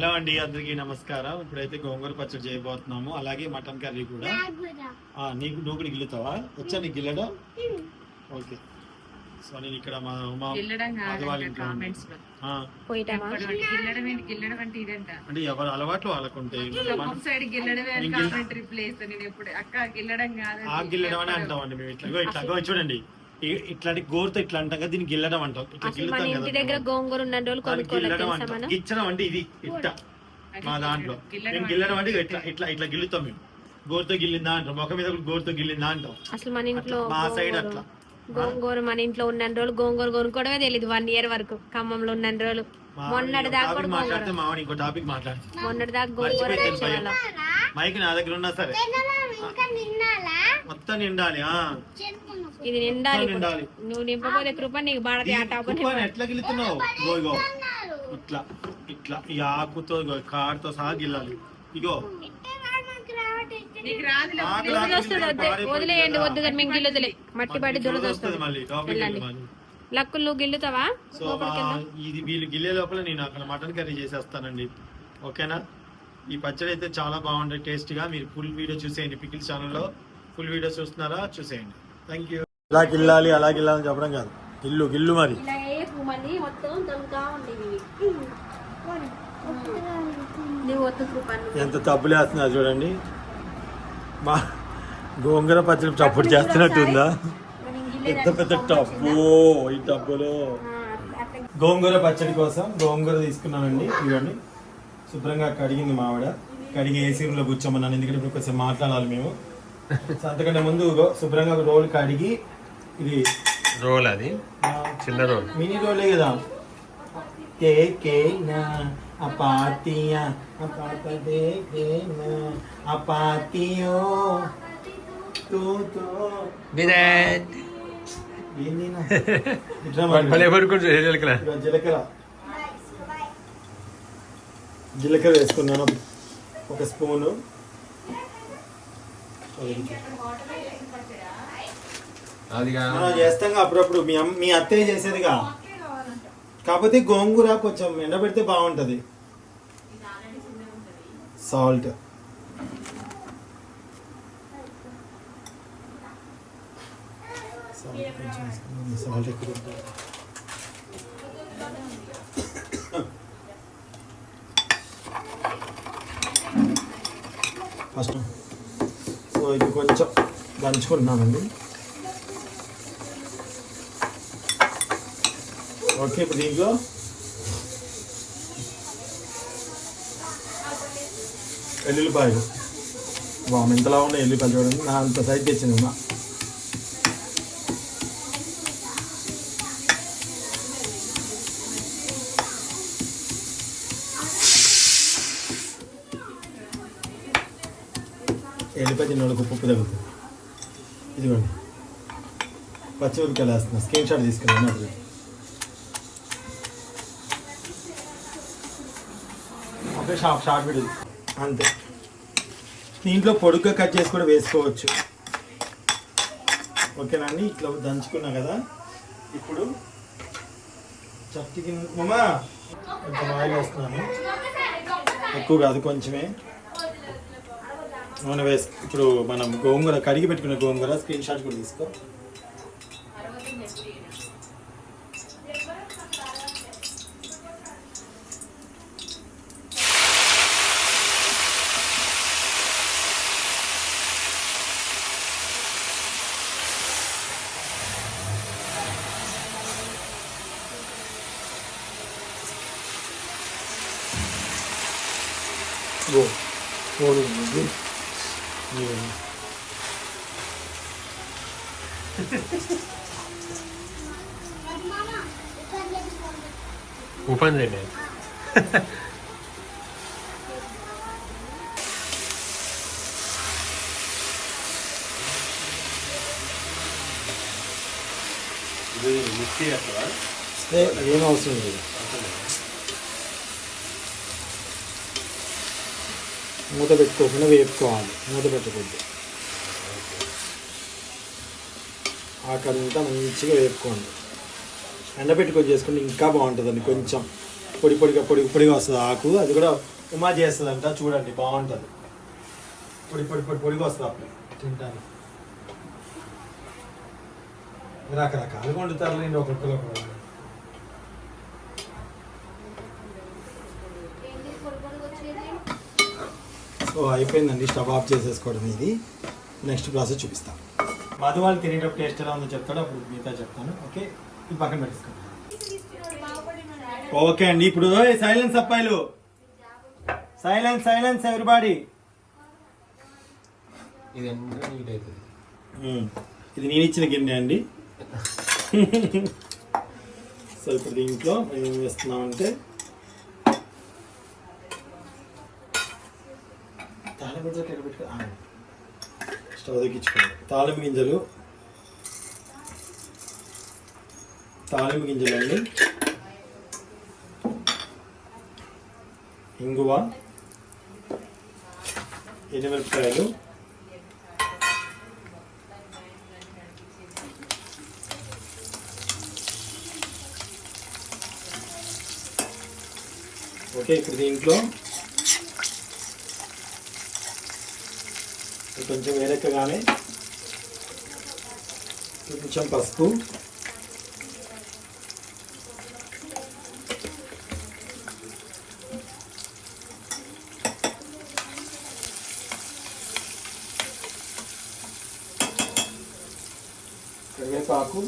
Hello అండి, అందరికీ నమస్కారం. ఇప్పుడైతే గోంగూర పచ్చడి చేయబోతున్నాము, అలాగే మటన్ కర్రీ కూడా. నువ్వు కూడా గిల్లుతావా? వచ్చా నీకు గిల్లడం? ఓకే. సో నేను ఇక్కడ మా అంటే ఎవరు అలవాట్లు వాళ్ళకుంటే గిల్లడం అని అంటామండి మేము. ఇట్లా చూడండి, ఇట్లాంటి గోరుతో ఇట్లా అంటాం కదా, దీన్ని గిల్లడం అంటాం. ఇట్లా గిల్లుతాం కదా, గిచ్చడం అంటే ఇది ఇట్ట మా దాంట్లో. మేము గిల్లడం అంటే ఇట్లా ఇట్లా ఇట్లా గిల్లుతాం మేము. గోరుతో గిల్లిందా అంటాం, మొక్క మీద గోరుతో గిల్లిందా అంటాం. అసలు మన ఇంట్లో మా సైడ్ అట్లా గోంగూర మన ఇంట్లో ఉన్న రోజులు గోంగూర కొనుక్కోవడమే తెలియదు. 1 year వరకు ఖమ్మంలో ఉన్న రోజులు. మొన్నటి దాకా ఇంకో టాపిక్ మాట్లాడుతుంది. మొన్నటి దాకా గోంగూర మైక్ నా దగ్గర ఉన్నా సరే మొత్తం నిండాలి. ఇది నిండాలి. నువ్వు నింపబోతే కృప నీకు బాడది. ఎట్లా గిల్లుతున్నావు? గో ఇట్లా ఇట్లా ఈ ఆకుతో కారుతో సహా గిల్లాలి. ఇగో వదిలేయండి, వద్దు కానీ మేము గిల్లుతలే. మట్టి పడి దురదొస్తుంది. లక్కులు గిల్లుతావా? సో ఇది వీళ్ళు గిల్లే లోపల నేను అక్కడ మటన్ కర్రీ చేసేస్తానండి. ఓకేనా? ఈ పచ్చడి అయితే చాలా బాగుంటుంది, టేస్టీగా. మీరు ఫుల్ వీడియో చూసేయండి. పికిల్ ఛానల్లో ఫుల్ వీడియో చూస్తున్నారా? చూసేయండి. Thank you. ఇలా గిల్లాలి అలా గిల్లాలని చెప్పడం కాదు, గిల్లు గిల్లు మరి. ఎంత తప్పులు వేస్తున్నా చూడండి. మా గోంగూర పచ్చడి చప్పుడు చేస్తున్నట్టుందా? పెద్ద పెద్ద టబ్బు. ఈ టబ్బులో గోంగూర పచ్చడి కోసం గోంగూర తీసుకున్నానండి. ఇవ్వండి, శుభ్రంగా కడిగింది మావిడ. కడిగి ఏసీ రూమ్లో కూర్చోమన్నాను, ఎందుకంటే ఇప్పుడు కొంచెం మాట్లాడాలి మేము. అంతకంటే ముందు శుభ్రంగా రోల్ కడిగి, ఇది రోల్, అది చిన్న రోల్, మినీ రోలే కదా. అపాతియా అపాతియో జీలకర్ర వేసుకున్నాను, 1 స్పూను. మనం చేస్తాం అప్పుడప్పుడు, మీ అత్తయ్య చేసేదిగా. కాకపోతే గోంగూర కొంచెం ఎండబెడితే బాగుంటుంది. సాల్ట్, సాల్ట్ ఎక్కువ. ఫస్ట్ సో ఇది కొంచెం దంచుకుంటున్నానండి. ఓకే, ఇప్పుడు దీంట్లో ఎల్లుల్లిపాయలు. ఎంతలా ఉన్నాయి ఎల్లుల్లిపాయలు చూడండి, నా అంత సైజ్ తెచ్చింది అమ్మా. ఎల్లిపాయ తిన్నోళ్ళకి ఉప్పు తగ్గుతుంది. ఇదిగోండి, పచ్చిమిరపకాయలు వేస్తున్నా. స్క్రీన్ షాట్ తీసుకున్నాను. అది ఓకే, షార్ట్ వీడియో అంతే. దీంట్లో పొడుగ్గా కట్ చేసి కూడా వేసుకోవచ్చు. ఓకేనా అండి? ఇట్లా దంచుకున్నా కదా. ఇప్పుడు చట్టికి మమ్మా కొంచెం ఆయిల్ వేస్తున్నాను, ఎక్కువ కాదు, కొంచెమే నూనె వేసి. ఇప్పుడు మనం గోంగూర కడిగి పెట్టుకున్న గోంగూర స్క్రీన్ షాట్ కూడా తీసుకో. ఓపెన్ చేయండి. ఇది మిక్సీ అట్లా ఏం అవసరం లేదు. మూత పెట్టుకోకుండా వేపుకోవాలి. మూత పెట్టకూడదు. ఆకంతా మంచిగా వేపుకోండి. ఎండబెట్టుకొని చేసుకుంటే ఇంకా బాగుంటుందండి. కొంచెం పొడిగా వస్తుంది ఆకు. అది కూడా ఉమా చేస్తుందంట, చూడండి బాగుంటుంది. పొడిగా వస్తుంది అప్పుడు తింటాను. రకరకాలుగా వండుతారులేండి ఒక్కొక్కరు. సో అయిపోయిందండి, స్టవ్ ఆఫ్ చేసేసుకోవడం. ఇది నెక్స్ట్ ప్రాసెస్ చూపిస్తాను. మధు వాళ్ళు తినేటప్పుడు టేస్ట్ ఎలా ఉందో చెప్తాడు, అప్పుడు మిగతా చెప్తాను. ఓకే, ఇది పక్కన పెట్టేసుకోండి. ఓకే అండి, ఇప్పుడు సైలెన్స్ అప్పాయిలు, సైలెన్స్ ఎవ్రీబాడీ. ఇది ఎంత నీట్ అవుతుంది. ఇది నేను ఇచ్చిన గిన్నె అండి. సో ఇప్పుడు దీంట్లో మేము ఏం చేస్తున్నామంటే తాళం గింజలు పెట్టుకో, స్టవ్ తగ్గించుకోండి. తాళం గింజలు అండి, ఇంగువ, ఎండుమిరపకాయలు, ఓకే. ఇప్పుడు దీంట్లో కొంచెం వేరెక్కగానే కొంచెం పసుపు, కరివేపాకు,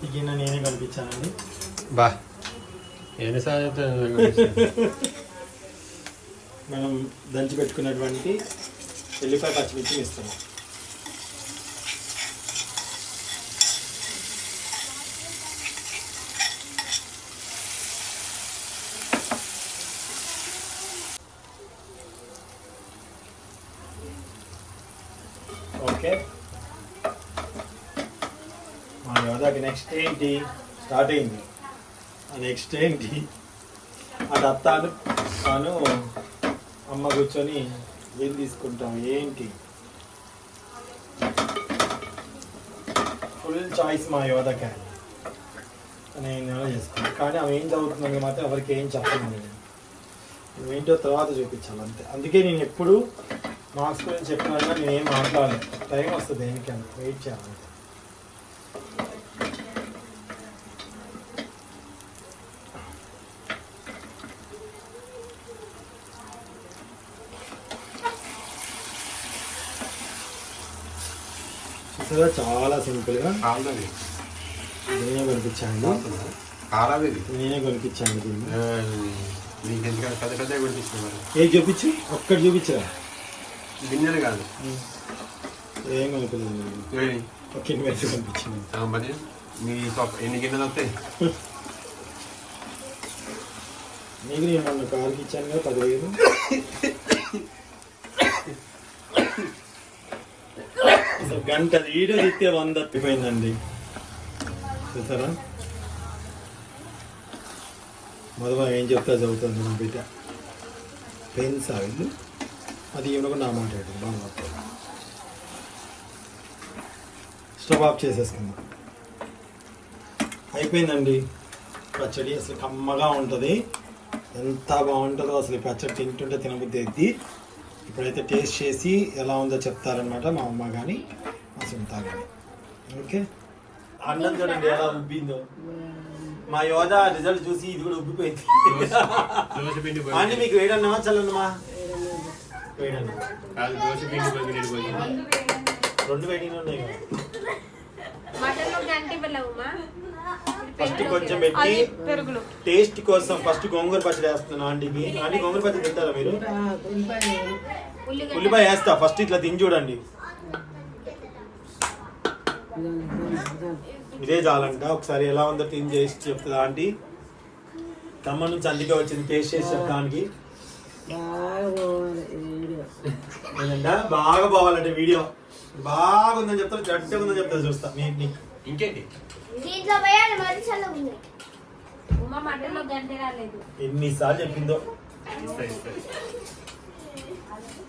ఈ గిన్నె నేనే కనిపించానండి. బా ఎన్నిసార్లు మనం దంచి పెట్టుకున్నటువంటి ఎల్లిపాయ పచ్చిమిర్చి ఇస్తాం. ఓకే, మా యోధాకి నెక్స్ట్ ఏంటి స్టార్ట్ అయింది. నెక్స్ట్ ఏంటి, అటు అత్తాను తాను అమ్మ కూర్చొని ఏం తీసుకుంటాం ఏంటి, ఫుల్ చాయిస్ మా యోధకి. నేను ఎలా చేసుకున్నాను, కానీ ఆమె ఏం చదువుతున్నాను మాత్రం ఎవరికి ఏం చెప్పను. నేను ఏంటో తర్వాత చూపించాలి అంతే. అందుకే నేను ఎప్పుడు మార్క్స్ గురించి చెప్పినా నేను ఏం మాట్లాడలేదు. టైం వస్తుంది దేనికైనా, వెయిట్ చేయాలి. చూసారా, చాలా సింపుల్గా నేనే కొనిపించాను. నేనే కొనిపించాను దీన్ని. పెద్ద పెద్ద కొనిపిస్తున్నారు. ఏం చూపించు, ఒక్కటి చూపించరా. గిన్నెలు కాదు, ఏం కొనిపించలేదు. ఒక ఇన్వెస్ట్ కొనిపించాను. మరి మీ ఎన్ని గిన్నెలు వస్తాయి? నీకు నేను మొన్న కార్కి ఇచ్చాను కదా 10,000. గంట వీడియో తీస్తే 100 తప్పిపోయిందండి. చూసారా, మొదలు ఏం చెప్తా చదువుతుంది నా బిడ్డ. పెన్స్ ఆవిల్ అది ఏమన్నా నా మాట బాగా. స్టవ్ ఆఫ్ చేసేసుకుందాం. అయిపోయిందండి పచ్చడి. అసలు కమ్మగా ఉంటుంది, ఎంత బాగుంటుందో అసలు. ఈ పచ్చడి తింటుంటే తినబుద్ధి అయింది. ఇప్పుడైతే టేస్ట్ చేసి ఎలా ఉందో చెప్తారనమాట మా అమ్మ కానీ మా సుంతా కానీ. ఓకే, అన్నం చూడండి ఎలా ఉబ్బిందో. మా యోధ రిజల్ట్ చూసి ఇది కూడా ఉబ్బిపోయింది. అంటే మీకు వేడన్నమా చల్లన్నమా? వేడన్నా. రెండు వేడిగా ఉన్నాయి కదా. ఫస్ట్ కొంచెం పెట్టి టేస్ట్ కోసం ఫస్ట్ గోంగూర పచ్చడి వేస్తున్నాను ఆంటీకి. ఆంటీ గోంగూర పచ్చడి తింటారా మీరు? ఉల్లిపాయ వేస్తా ఫస్ట్, ఇట్లా తిని చూడండి. ఇదే చాలంట. ఒకసారి ఎలా ఉందో తిని చేసి చెప్తుందా ఆంటీ. ఖమ్మం నుంచి అందుకే వచ్చింది టేస్ట్ చేసి చెప్పడానికి. బాగా పోవాలంటే వీడియో బాగుందని చెప్తారు, గట్టిగా ఉందని చెప్తారు. చూస్తా మీకు. ఇంకేంటి దీంట్లో పోయాలి మరి చల్లగా ఉంది. మా మటన్లో గంటే రాలేదు. ఎన్నిసార్లు చెప్పిందో. ఇస్తా ఇస్తా.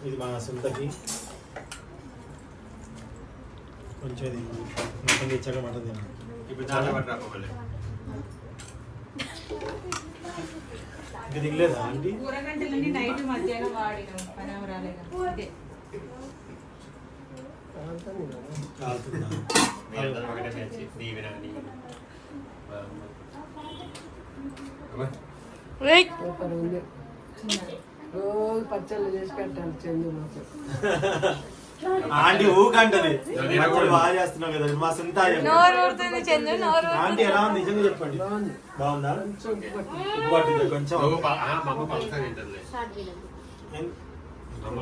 ఇది మా సొంతకి కొంచెం ఇది మటన్ తెచ్చాక మటన్ తిన్నాను. ఇప్పుడు చాలా పట్టు రాకపోలే. ఇంకా తినలేదా ఆంటీ? కూరగంటలన్నీ నైట్ మధ్యాహ్నం వాడినాం పని రాలేదు అదే కాలుతుందా? మీ అందరం ఒకటే బ్యాచ్. దీవెన నీవు. అమ్మా. రోజు పచ్చళ్ళు చేసి పెట్టాలి చెందు మాకు. ఆంటీ ఊకంటది పచ్చడి బాగా చేస్తున్నావు కదా మా సొంత నోరు ఊరుతుంది చందు, నోరు ఆంటీ ఎలా ఉంది నిజంగా చెప్పండి. బాగుంది. బాగుందా? కొంచెం ఉప్పు పట్టింది. ఉప్పు పట్టిందా కొంచెం? మా అమ్మ పలసగా తింటుందిలే. ఊరుతుంది.